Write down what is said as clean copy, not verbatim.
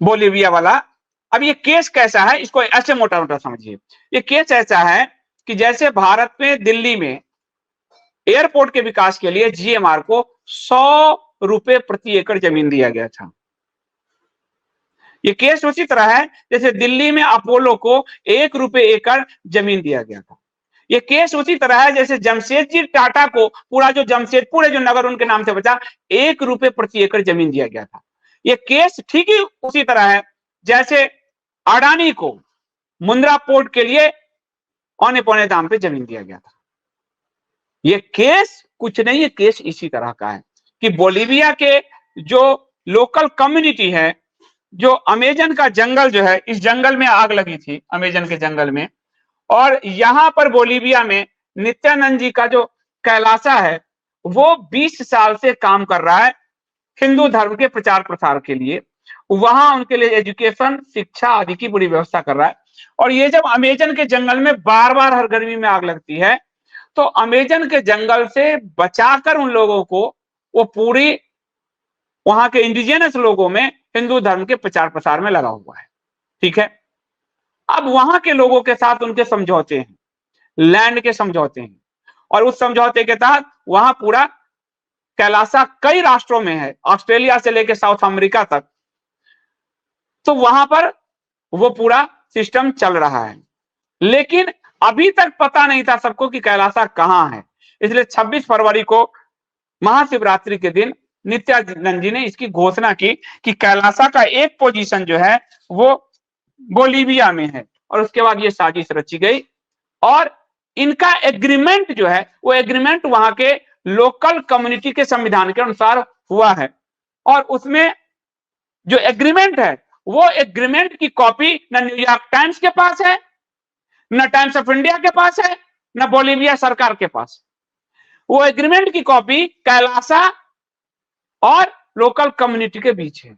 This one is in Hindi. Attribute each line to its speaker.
Speaker 1: बोलीविया वाला। अब ये केस कैसा है, इसको ऐसे मोटा मोटा समझिए। ये केस ऐसा है कि जैसे भारत में दिल्ली में एयरपोर्ट के विकास के लिए जीएमआर को 100 रुपए प्रति एकड़ जमीन दिया गया था। ये केस उसी तरह है जैसे दिल्ली में अपोलो को 1 रुपए एकड़ जमीन दिया गया था। ये केस उसी तरह है जैसे जमशेदजी टाटा को पूरा जो जमशेदपुर है जो नगर उनके नाम से बचा, 1 रुपए प्रति एकड़ जमीन दिया गया था। ये केस ठीक ही उसी तरह है जैसे अडानी को मुंद्रा पोर्ट के लिए औने पौने दाम पे जमीन दिया गया था। ये केस कुछ नहीं, ये केस इसी तरह का है कि बोलीविया के जो लोकल कम्युनिटी है, जो अमेजन का जंगल जो है, इस जंगल में आग लगी थी अमेजन के जंगल में, और यहां पर बोलीविया में नित्यानंद जी का जो कैलासा है वो 20 साल से काम कर रहा है हिंदू धर्म के प्रचार प्रसार के लिए। वहां उनके लिए एजुकेशन, शिक्षा आदि की बड़ी व्यवस्था कर रहा है। और ये जब अमेजन के जंगल में बार बार हर गर्मी में आग लगती है तो अमेजन के जंगल से बचाकर उन लोगों को वो पूरी वहां के इंडिजिनस लोगों में हिंदू धर्म के प्रचार प्रसार में लगा हुआ है। ठीक है, अब वहां के लोगों के साथ उनके समझौते हैं, लैंड के समझौते हैं, और उस समझौते के तहत वहां पूरा कैलासा कई राष्ट्रों में है, ऑस्ट्रेलिया से लेकर साउथ अमेरिका तक, तो वहां पर वो पूरा सिस्टम चल रहा है। लेकिन अभी तक पता नहीं था सबको कि कैलासा कहां है, इसलिए 26 फरवरी को महाशिवरात्रि के दिन नित्यानंद जी ने इसकी घोषणा की कि कैलासा का एक पोजीशन जो है वो बोलीविया में है। और उसके बाद ये साजिश रची गई और इनका एग्रीमेंट जो है वो एग्रीमेंट वहां के लोकल कम्युनिटी के संविधान के अनुसार हुआ है। और उसमें जो एग्रीमेंट है वो एग्रीमेंट की कॉपी न न्यूयॉर्क टाइम्स के पास है, न टाइम्स ऑफ इंडिया के पास है, न बोलीविया सरकार के पास। वो एग्रीमेंट की कॉपी कैलासा और लोकल कम्युनिटी के बीच है।